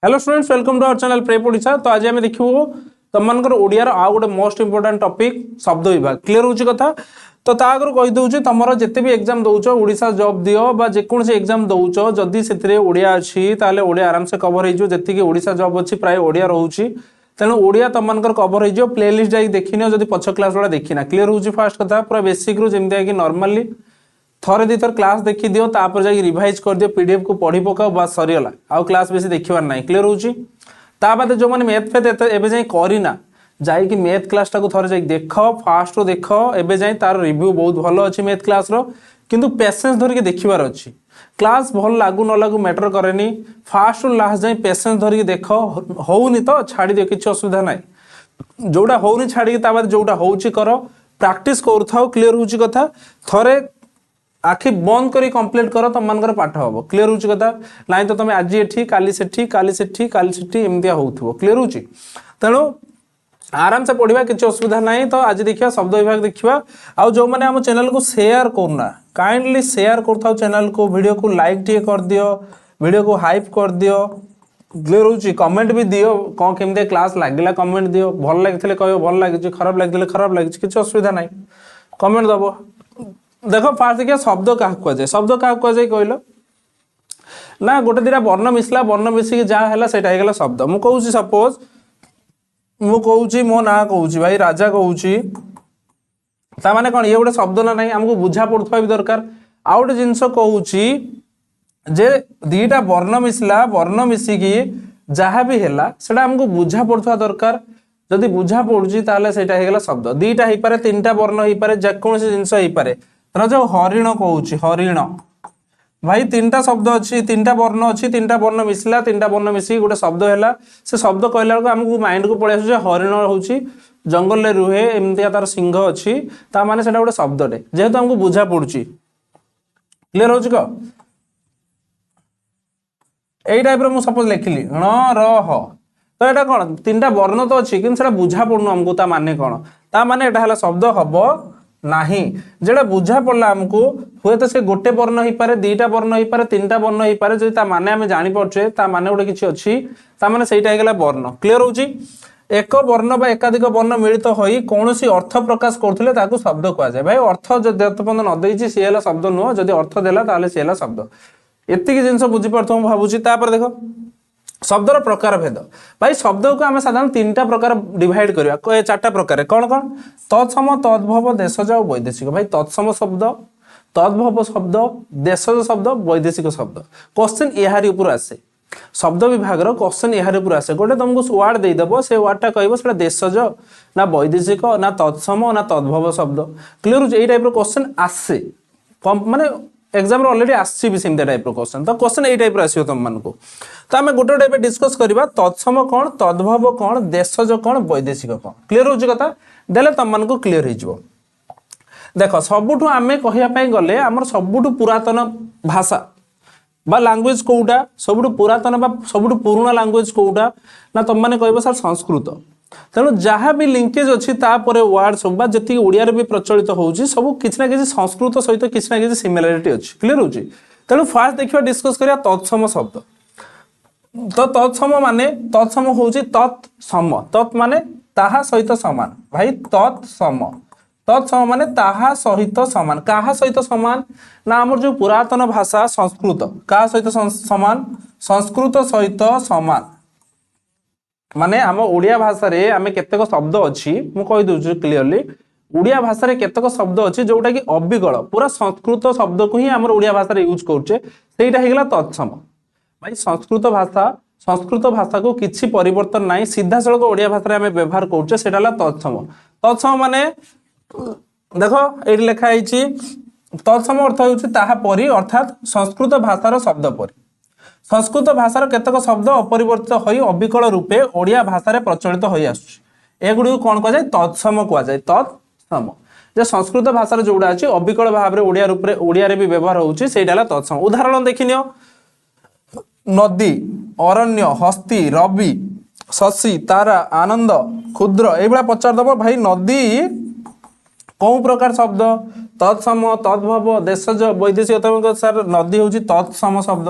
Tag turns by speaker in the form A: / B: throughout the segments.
A: Hello students, welcome to our channel prep Odisha. तो आज आम देखू तुम मान ओडिया आउ गोटे मोस्ट इंपोर्टेंट टॉपिक शब्द विभाग। क्लियर होची कथा। तो ता आगर कहि दउछु तमरो जत्ते भी एग्जाम दउछो ओडिशा जॉब दियो बा जे कोन से एग्जाम दउछो जदी सेतरे ओडिया अछि ताले ओडिया आराम से कवर हे जो जत्ते कि ओडिशा जॉब अछि प्राय ओडिया रहउची तेनु ओडिया तुम मानकर कवर हे जो प्लेलिस्ट जाई देखिनियो जदी पछ क्लास वाला देखिना। क्लियर होची फर्स्ट कथा पूरा बेसिक रु जेमते कि नॉर्मली थरे दी थर क्लास देखी दियो तापर जाई रिवाइज कर दियो पीडीएफ को पढ़ी पकाओ बस सरीगला आउ क्लास बेसी देखिबार नाही। क्लियर होची ता बाद जो माने मैथ फेथ एबे जाई करिना जाई कि मैथ क्लास टाको थरे जाई देखो फास्ट रो देखो एबे जाई तार रिव्यू बहुत भलो अछि मैथ क्लास रो किंतु पेशेंस धरि के देखिबार अछि। क्लास भल लागू न लागू मैटर करेनी फास्ट रो लास्ट जाई पेशेंस धरि के देखो होउनी तो छाडी दियो किछ असुविधा नाही जोडा होउनी छाडी ता बाद जोडा होउची करो प्रैक्टिस करथाओ। क्लियर होची कथा थरे आखि बंद करी कंप्लीट करो तुम मानकर पाठ हम। क्लियर होची कथा नाही तो तुम आज एठी काली सेठी काली सेठी काली सेठी एमदिया होउथबो। क्लियर होची तेणु आराम से पढ़िबा किछ असुविधा नाही। तो आज देखिया शब्द विभाग देखिबा आ जो माने हम चैनल को शेयर करना काइंडली शेयर करथाओ चैनल को वीडियो को लाइक टिए कर दियो वीडियो को हाइप कर दियो। क्लियर होची कमेंट भी दियो कोन केमदे क्लास लागिला कमेंट दियो भल लागितले कहयो भल लागिछ खराब लागितले खराब लागिछ किछ असुविधा नाही कमेंट दबो। देखो फास्ट देखिए शब्द क्या कहुए शब्द क्या कहुए कहल ना गोटे दिटा वर्ण मिसला वर्ण मिसिक जहाँ है सेटा शब्द मु कहूँ सपोज मु कहूँ मो ना कहूँ भाई राजा कहूँ ताने कौन ये गोटे शब्द ना नहीं आमको बुझा पड़ुवा भी दरकार। आउ गोटे जिनस कहूँ जे दीटा वर्ण मिसला वर्ण मिसिकी जहाँ भी है सेटा आमको बुझा पड़ुवा दरकार। जदि बुझा पड़ुची ताले सेटा हेगला शब्द दीटा हो पारे तीन टा वर्ण हो पारे जेकोसी जिनस हो पारे जो हरिण कहूँ हरिण भाई तीन टा शब्द अच्छी तीन टा वर्ण अच्छी तीन टा वर्ण मिसला तीन टा वर्ण मिसिक गोटे शब्द है से शब्द कहला बेलू आमको माइंड को पड़े आस हरिण हूँ जंगल में रुहे एमती तार सिंह अच्छी ता माने सेटा गोटे शब्दटे जेहेतु आमको बुझा पड़ुची। क्लियर होची क एई टाइप रो सपोज लिखिली ण र ह तो एटा कौन तीन टा वर्ण तो अच्छी कि बुझा पड़ू आमको ता माने कौन ता माने एटा हला शब्द हबो नाही जेटा बुझा पड़ला आमको हुए तो से गोटे वर्ण हो पारे दीटा वर्ण हो पारे तीन टा वर्ण हो पारे जदि ता माने आमे जानि परछे ता माने गोटे किछि अछि ता माने सेटा हेगला वर्ण। क्लियर होची एक वर्ण बा एकाधिक वर्ण मिलित होई कोनोसी अर्थ प्रकाश करथले ताकू शब्द कहा जाय। भाई अर्थ जदि पन न देइछि से हेला शब्द नुह जदि अर्थ देला ताले से हेला शब्द एतिकी जिंस बुझी परथो हम भाबुची। तापर देखो शब्दर प्रकार भेद भाई शब्द को आम साधारण तीन टा प्रकार डिवाइड करवा चार्टा प्रकार कौन कौन तत्सम तद्भव देशज और वैदेशिक। भाई तत्सम शब्द तद्भव शब्द देशज शब्द वैदेशिक शब्द क्वेश्चन यार ऊपर आसे शब्द विभाग क्वेश्चन यार ऊपर आसे गोटे तुमको वार्ड देदेव से वार्डटा कह देशज ना वैदेशिक ना तत्सम ना तद्भव शब्द। क्लियर हो टाइप क्वेश्चन आसे माने एग्जाम ऑलरेडी आसी सेमती टाइप क्वेश्चन तो क्वेश्चन यही टाइप आसो तुम मानक तो आम गोटे गोटे डिस्कस करवा तत्सम कौन तद्भव कौन देशज कौन वैदेशिक कौन। क्लियर हो कथा देले तुम मानक क्लियर हो देख सबुठू आम कहवाई गले आमर सबुठू पुरातन भाषा बा लैंग्वेज कोटा सबुठू पुरातन बा सबुठू पुराना लैंग्वेज कोटा ना तुम मैंने कह सर संस्कृत तेणु जहाँ भी लिंकेज अच्छी वर्ड सब जी ओडिया भी प्रचलित होची सब किसी ना किसी संस्कृत सहित किसी ना किसी सिमिलारिटी अच्छी। क्लियर होची तेणु फास्ट देखिए डिस्कस करिया तत्सम शब्द तो तत्सम माने तत्सम होची तत्सम तत् माने ताहा सहित समान। भाई तत्सम तत्सम माने ताहा सहित समान काहा सहित समान ना आमर जो पुरातन भाषा संस्कृत का सहित समान संस्कृत सहित समान माने आम ओडिया भाषा रे आमे केतेक शब्द अच्छी मु कहि दउछु क्लियरली ओडिया भाषा रे केतेक शब्द अच्छी जोटा कि अविकल पूरा संस्कृत शब्द को ही आम ओडिया भाषा रे यूज करछे सेटा हेगला तत्सम। भाई संस्कृत भाषा को किछि परिवर्तन नाही सीधा सड़क ओडिया भाषा रे आमे व्यवहार करछे सेटा ला तत्सम। तत्सम माने देखो एठी लिखा आइछि तत्सम अर्थ होछि ताहा परि अर्थात संस्कृत भाषार शब्द परि संस्कृत भाषार केतक शब्द अपरिवर्तित होई अविकल रूपे ओडिया भाषा प्रचलित होई आसुछि एगुडी कौन कह जाय तत्सम कह जाय तत्सम जे संस्कृत भाषार जोड़ा अछि अविकल भाव रे ओडिया रूप रे ओडिया रे भी व्यवहार होउछि सेटाला तत्सम। उदाहरण देखिनियो नदी अरण्य हस्ती रवि शशि तारा आनंद क्षुद्र एइबा पचार दबो भाई नदी कौ प्रकार शब्द तत्सम तद्भव देशज वैदेशिक तम सर नदी हूँ तत्सम शब्द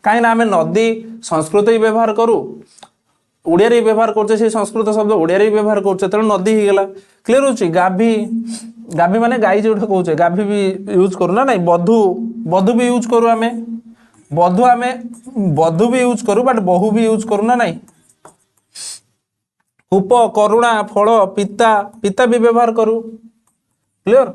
A: कहीं आम नदी संस्कृत ही व्यवहार करूँ ओडिया रे व्यवहार करछे से संस्कृत शब्द ओडिया रे व्यवहार करछे तेणु नदी ही गला क्लियर होची गाभी गाभी माने गाई जोटा कहूचे गाभी भी यूज करू ना नहीं बधु बधु भी यूज करू आमे बधु भी यूज करू बट बहु भी यूज करू ना नहीं कूप करुणा फल पिता पिता भी व्यवहार करू क्लियर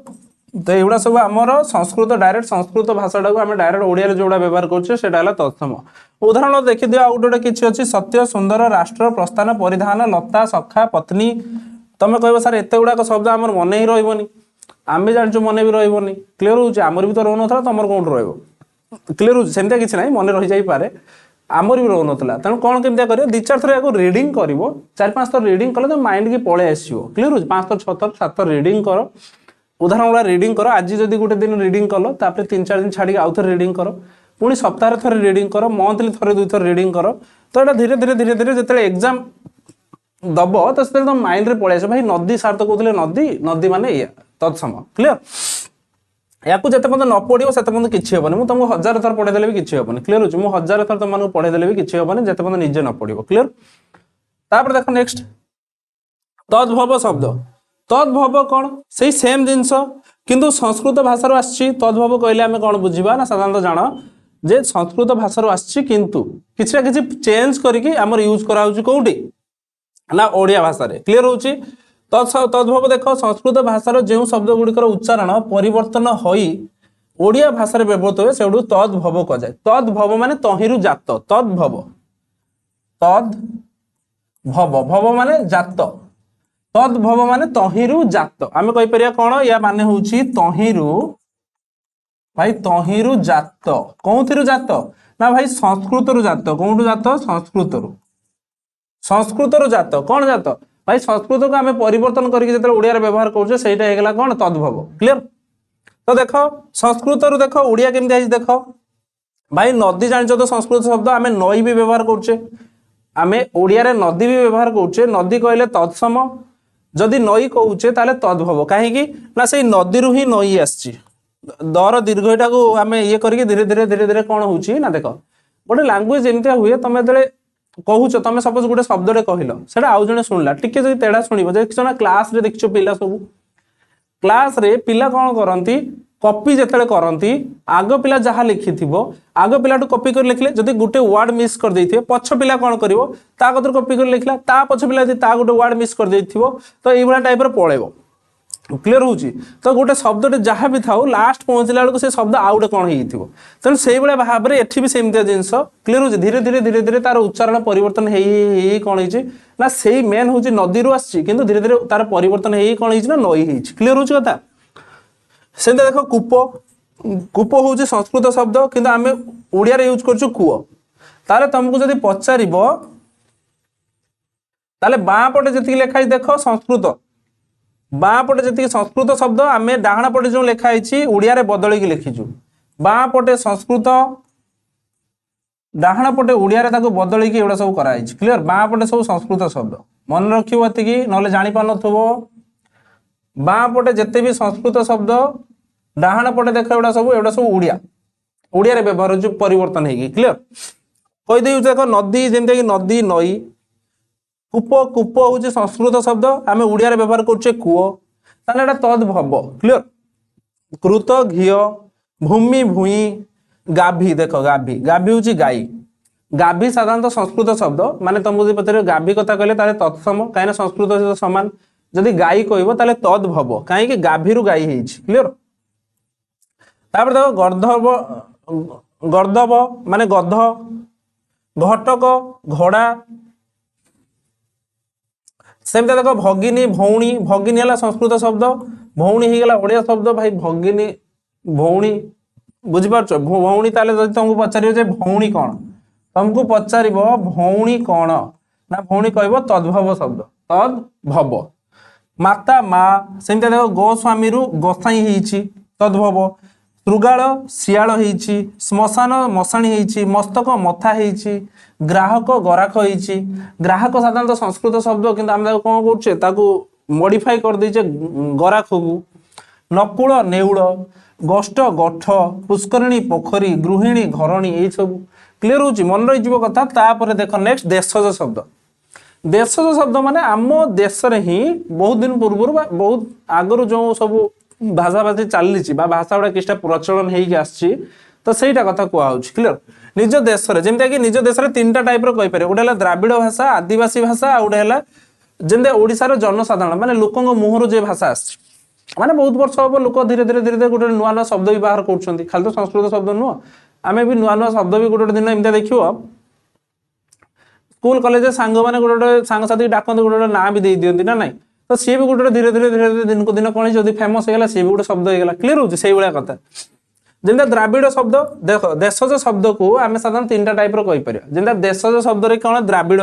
A: तो एगुड़ा सब आमर संस्कृत डायरेक्ट संस्कृत भाषाटा को आम डायरेक्ट ओडिया जोड़ा व्यवहार करछे सेटा हला तत्सम उदाहरण देखि दियो आउ गोटे किछि अछि सत्य सुंदर राष्ट्र प्रस्थान परिधान लता सखा पत्नी तमे कहबो सर एते गुडा शब्द आमर मने ही रहइबनी आम भी जानछु मने भी रहइबनी क्लियर होउछ आमर भी तो रहउ नथला तमर कोन रहइबो क्लियर होउछ सेमता किछि नाही मने रहि जाई पारे आमर भी रहउ नथला तण कोन केमता करियो दि चार थर याको रीडिंग करिवो चार पांच थर रीडिंग कले तो माइंड के पळे आसीबो क्लियर होउछ पांच थर छ थर सात थर रीडिंग करो उदाहरण गुड़ा रीडिंग करो आज जदि गोटे दिन रीडिंग कल तापर 3-4 दिन छाड़ी आउ थे रीडिंग करो पुणी सप्ताह थे रीडिंग करो मंथली थे 2 थर रीडिंग करो तो यहाँ धीरे धीरे धीरे धीरे जो एग्जाम दब तो से तुम माइंड रे पड़े भाई नदी सार तो कहते नदी नदी माने या तत्सम क्लियर या जिते पर्यटन न पढ़ो से किसी हेनी मुझे तुमको 1000 थर पढ़ेदेले भी किसी हेनी क्लियर हो 1000 थर तुमको पढ़ेदेले भी किसी हेनी जिते पर्यटन निजे न पढ़ो क्लियर तापर देख नेक्स्ट तद्भव शब्द तद्भव कौन से सेम जिनस किंतु संस्कृत भाषा आसी तद्भव कहले आम कौन बुझा ना साधारणतः जान जे संस्कृत भाषा आसी किंतु किसी ना किसी चेंज करके आमर यूज कराउछि कोउठी ना ओडिया भाषा रे क्लियर होउछि तद्भव देख संस्कृत भाषार जो शब्द गुड़िकर उच्चारण परिवर्तन होई ओडिया भाषा रे व्यवहृत हुए सेडू तद्भव कह जाए तद्भव माने तहिरु जात तद्भव तद्भव भव माने जात तद्भव माने तहिरु जात आमे कहि परिया कोन या माने होउछि तहिरु भाई तहिरु जात कोउथिरु जात ना भाई संस्कृतरु जात कोउठु जात संस्कृतरु जात कोन जात भाई संस्कृत को आमे परिवर्तन करके जते ओडिया रे व्यवहार करछे सेटा हेगला कोन तद्भव क्लियर तो देखो संस्कृतरु देखो ओडिया केमति आइ देखो भाई नदी जानिछो तो संस्कृत शब्द आमे नई भी व्यवहार करछे आमे ओडिया रे नदी भी व्यवहार करछे नदी कहले तत्सम जदि नई कहूचे ताले तद्भव कहीं ना से नदी रु ही नई आसी दर दीर्घटा को आम ये करके धीरे धीरे धीरे धीरे कौन होची ना देख गोटे लांगुएज एमती हुए तुम जो कहूच तुम सपोज गोटे शब्दे कहल से आउ जने शुणला टिके जो तेड़ा शुण देखो ना क्लास रे देखो पिला सब क्लास रे पिला कौन करती कॉपी जिते करती आग पिला जहाँ लिखि आग पिला कॉपी कर लिखले जदि गोटे वर्ड मिस कर देथिबे पछ पिला कौन करिवो ता कतर कॉपी कर लिखला ता पछ पिला जदि ता गोटे वर्ड मिस कर देथिबो तो एई भला टाइप रे पळेबो क्लियर होउची तो गोटे शब्दटे जहाँ भी थाउ लास्ट पहुंचला बेलको से शब्द आउ गोटे कौन हेइथिबो तेन सेई भला भाव रे एठी भी सेमतिया जिंस क्लियर होउची धीरे धीरे धीरे धीरे तार उच्चारण परिवर्तन हेई कौन हेइची ना सेई मेन होउची नदी रु आछि किंतु धीरे धीरे तार परिवर्तन हेई कौन हेइची ना नई हेइची क्लियर होउची कथा से देख कूप कूप हूँ संस्कृत शब्द किंतु आम ओडिया रे यूज करछु कूଅ ताले तुमको जदि पचारिबो ताले बाँ पटे जति लिखाई देख संस्कृत बाँ पटे जति संस्कृत शब्द आम डाहाण पटे जो लिखाई ओडिया रे बदलिकी लिखिछु बाँ पटे संस्कृत डाहाण पटे ओडिया रे ताको बदलिकी एडा सब कराई क्लियर बाँ पटे सब संस्कृत शब्द मन रखिबो एतिकी नले जानि पानथबो बाँ पटे जिते भी संस्कृत शब्द डाहाण पटे देख एवढा सब ओडिया ओडिया रे व्यवहार हो परिवर्तन है क्लियर कही देख नदी जमती नदी नई कूप कूप हूँ संस्कृत शब्द आम ओडिया रे व्यवहार करछे कूଅ ताले तद्भव क्लियर कृत घीओ भूमि भूई गाभी देख गाभी गाभी हूँ गाई गाभी साधारणतः संस्कृत शब्द माने तुमको पचारे गाभी कथा कहले ताले तत्सम कहीं संस्कृत सहित सामान जदि गाई कहब ताले तद्भव कहीं गाभी गाई हेइछि क्लियर तापर देखो गर्धव गर्धव माने गध घटक घोड़ा सेमता देखो भगिनी भौणी भगिनी है संस्कृत शब्द भौणी होगला ओडिया शब्द भाई भगिनी भौणी बुझिपार भौणी ताले जदि तुमको पचार भौणी कौन तुमको पचार भौणी कौन ना भौणी कहब तद्भव शब्द तद्भव माता माँ सेमता देखो गोस्वामी रु गोसाई हेइछि तद्भव श्रुगाल शियाल हेइछि श्मशान मशाणी हेइछि मस्तक मथा हेइछि ग्राहक गराख हेइछि ग्राहक साधारणतः संस्कृत शब्द किंतु हम कौन करछे ताकू मॉडिफाई कर दैछे गराख को नकुल नेउल गष्ट गठ पुष्करिणी पोखरी गृहिणी घरणी यही सब क्लीयर होची मन रही कथा तापर देख नेक्स्ट देशज शब्द देशज शब्द माने आम देश रे ही बहुत दिन पूर्व बहुत आगु जो सब भाषा भाषी चली भाषा गुड़ा किसी प्रचलन होगी तो सहीटा कथा कहूँ क्लीयर निज देश में जमीक कि निज देश में 3टा टाइप रही गोटे है द्राविड़ भाषा आदिवासी भाषा आ गोटे है जमी ओडार जनसाधारण माने लोकों मुहर जो भाषा आसी माने बहुत वर्ष हम लोक धीरे धीरे धीरे धीरे गोटे नुआ नुआ शब्द व्यवहार कर खाली तो संस्कृत शब्द नुह आम भी नुआ नुआ शब्द भी गोटे दिन एमती देख स्कूल कॉलेज सांग मैंने गोटे सांगसाथी डाकते गोटे ना भी दे दिखती ना ना तो सी भी गोटे धीरे धीरे धीरे धीरे दिन को दिन कौन जब फेमस होगा सी भी गोटे शब्द होगा क्लीयर होती से भाया कथा जमी द्राविड़ शब्द देख देशज शब्द को आम साधारण 3टा टाइप रहीपर जमी देशज शब्द कौन द्राविड़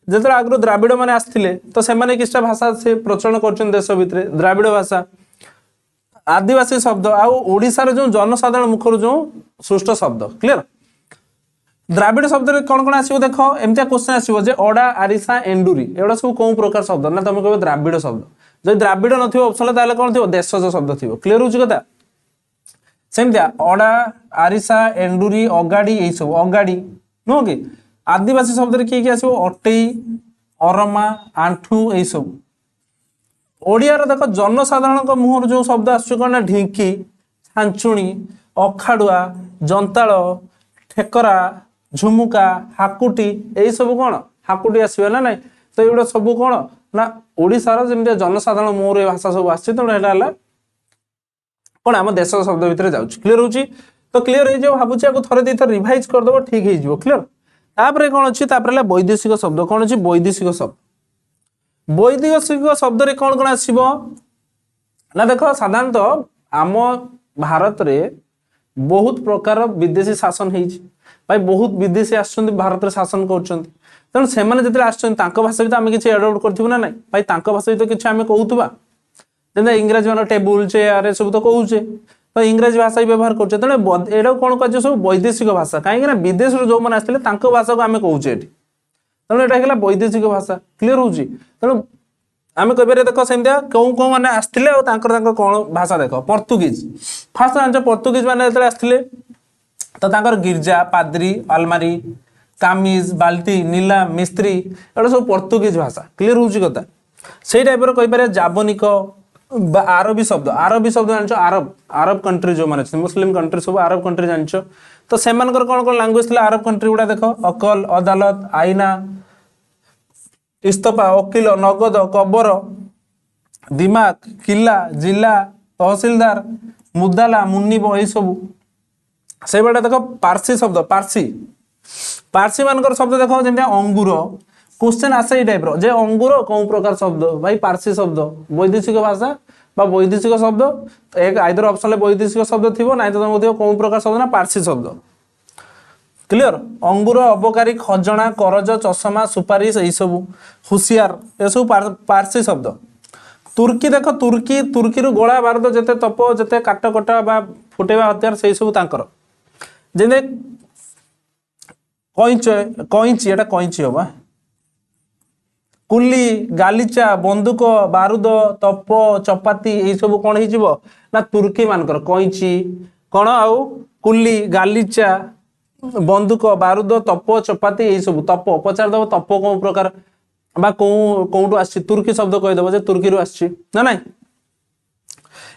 A: जो आगु द्राविड़ मैंने आसते तो से किसी भाषा से प्रचलन कर देश भितर द्राविड़ भाषा आदिवासी शब्द आशार जो जनसाधारण मुखर जो सृष्ट शब्द क्लीयर द्राविड़ शब्द कौन कौन आसो देख एमती क्वेश्चन आसो अड़ा आरिसा एंडुरी एगुड़ा सब कौ प्रकार शब्द ना तुम कह द्राविड़ शब्द जो द्राविड़ न ऑप्शन कौन थी देशज शब्द थी क्लीयर हो कथा सेमती अड़ा आरिसा एंडुरी अगाड़ी यही सब अगाड़ी नुह कि आदिवासी शब्द किए आसो अटई अरमा आंठू यही सब ओडियार देख जनसाधारण मुहर जो शब्द आसना ढिंकी छांचुणी अखाड़ुआ जंताल ठेकरा झुमुका हाकुटी यही सब कौन हाकुटी आसवे ना ना तो ये सब कौन ना ओडिशार जमी जनसाधारण मुहर ये भाषा सब आस कौन आम देश शब्द भितर जाऊँ क्लीयर होची तो क्लीयर हो भावुँ आपको थे दी थर रिवाइज करदेव ठीक हो क्लीयर तापर कौन अच्छी वैदेशिक शब्द कौन अच्छी वैदेशिक शब्द वैदेशिक शब्द रे कौन कौन आसो ना देख साधारणतः आम भारत रे बहुत प्रकार विदेशी शासन भाई बहुत विदेशी आसुँच भारत में शासन कर तेणु से आसुँच भाषा भी तो आम किसी एडप्ट करूँ ना ना भाई भाषा भी तो किसी आम कहूबा जैसे इंग्राजी मान टेबुल चेयर सब तो कहे तो इंग्राजी भाषा ही व्यवहार कर तेणु एटा कौन कह सब वैदेशिक भाषा कहीं विदेश जो मैंने आसते भाषा को आम कहे तेणु यहाँ वैदेशिक भाषा क्लीयर हो तेणु आम कह देख सेमती कौ कौ मैंने आसते कौन भाषा देख पर्तुगीज फास्ट जान पर्तुगीज मैंने जो आसते तो गिर्जा पाद्री आलमारी कामिज बाल्टी नीला मिस्त्री एटा सब पर्तुगीज भाषा क्लीयर हो कथा से टाइप कहीपर जाबनिक आरबी शब्द जान आरब आरब कंट्री जो मैंने मुस्लिम कंट्री सब आरब कंट्री जान तो से कौन कौन लांगुएज थी आरब कंट्री गुड़ा देख अकल अदालत आईना इस्तफा वकिल नगद कबर दिमाग किला जिला तहसिलदार मुदाला मुनिब यही सब से बड़ा देख पारसी शब्द पारसी मान शब्द देख जमी अंगूर क्वेश्चन आसे ये टाइप जे अंगूर कौ प्रकार शब्द भाई पारसी शब्द वैदेशिक भाषा वैदेशिक शब्द एक आइदर ऑप्शन वैदेशिक शब्द थी ना तो कौ प्रकार शब्द ना पारसी शब्द क्लीयर अंगूर अबकारी खजना करज चषमा सुपारिश यही सब हुशियार ये सब पारसी शब्द तुर्की देख तुर्की रु गोला बारूद जिते तप जिते काट कटा फुटेवा हथियार से सब जमी कईची एटा कईची हम कुली गालीचा बंदूक बारूद तप चपाती यही सब कौन हो तुर्की मानकर कईची कौन आउ कुली गालीचा बंदूक बारूद तप चपाती यही सब तप पचार दब तप कौ प्रकार कौटू आसी तुर्की शब्द कहीदेव तुर्की रु आसी ना ना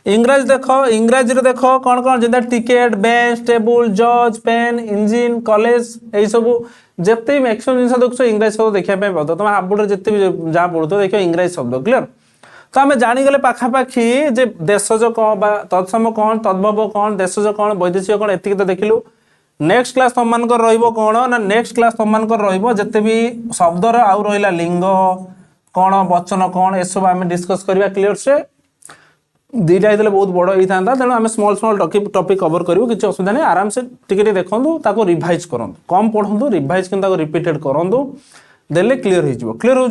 A: इंग्राजी देख इंग्राजी देख कौन कौन जैसे टिकेट बेंच टेबुल जज पेन इंजिन कॉलेज यही सब जिते मैक्सिमम जिन देख इंग्राजी शब्द देखा पाता तुम हापुड़ जिते भी जहाँ पढ़ु देख इंग्राजी शब्द क्लीयर तो आम जानीगले पाखापाखि जे देशज कौन तत्सम कौन तद्भव कौन देशज कौन वैदेशिक कौन एति तो देखिलु नेक्स्ट क्लास तुम मान कौन ना नेक्स्ट क्लास तुम मान जिते भी शब्दर आउ रहा लिंग कौन वचन कौन ये सब आम डिस्कस करवा क्लीयर से दीटा होते बहुत बड़ होता तेणु आम स्मल स्मल टॉपिक कवर करूँ किसी असुविधा नहीं आराम से टिके देखूँ रिवाइज करूँ कम पढ़ू रिवाइज कि रिपीटेड करूँ देले क्लीयर हो क्लीयर हो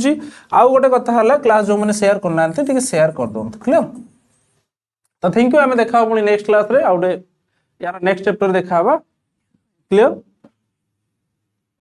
A: आउ गोटे कथा है क्लास जो मैंने शेयर करना शेयर कर दो क्लीयर तो थैंक यू आम देखा पुणी नेक्स्ट क्लास रे आउ यार नेक्स्ट चैप्टर देखा क्लीयर।